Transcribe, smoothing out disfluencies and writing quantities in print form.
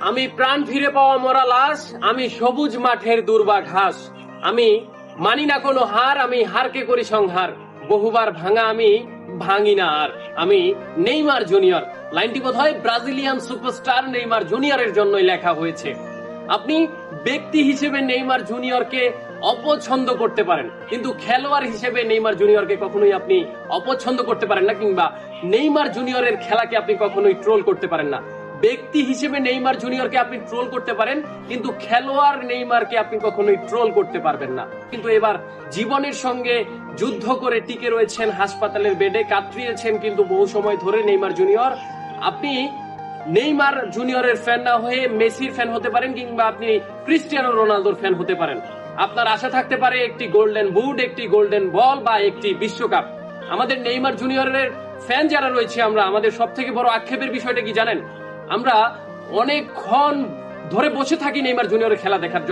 আমি প্রাণ ফিরে পাওয়া মরা লাশ, আমি সবুজ মাঠের দুর্বা ঘাস। আমি মানি না কোনো হার, আমি হারকে করি সংহার। বহুবার ভাঙা আমি ভাঙি না আর। আমি নেইমার জুনিয়র। লাইনটি বোধহয় ব্রাজিলিয়ান সুপারস্টার নেইমার জুনিয়রের জন্যই লেখা হয়েছে। আপনি ব্যক্তি হিসেবে নেইমার জুনিয়রকে অপছন্দ করতে পারেন, কিন্তু খেলোয়াড় হিসেবে নেইমার জুনিয়রকে কখনোই আপনি অপছন্দ করতে পারেন না, কিংবা নেইমার জুনিয়রের খেলাকে আপনি কখনোই ট্রোল করতে পারেন না। ব্যক্তি হিসেবে নেইমার জুনিয়রকে আপনি ট্রোল করতে পারেন, কিন্তু খেলোয়াড় নেইমারকে আপনি কখনোই ট্রোল করতে পারবেন না। কিন্তু এবার জীবনের সঙ্গে যুদ্ধ করে টিকে রয়েছেন হাসপাতালের বেডে, কাতরিয়েছেন কিন্তু বহু সময় ধরে নেইমার জুনিয়র। আপনি নেইমার জুনিয়রের ফ্যান না হয়ে মেসির ফ্যান হতে পারেন, কিংবা আপনি ক্রিস্টিয়ানো রোনালদোর ফ্যান হতে পারেন। আপনার আশা থাকতে পারে একটি গোল্ডেন বুট, একটি গোল্ডেন বল বা একটি বিশ্বকাপ। আমাদের নেইমার জুনিয়রের ফ্যান যারা রয়েছে আমরা, আমাদের সব থেকে বড় আক্ষেপের বিষয়টা কি জানেন? আমরা অনেকক্ষণ ধরে বসে থাকি নেইমার জুনিয়রের খেলা দেখার জন্য।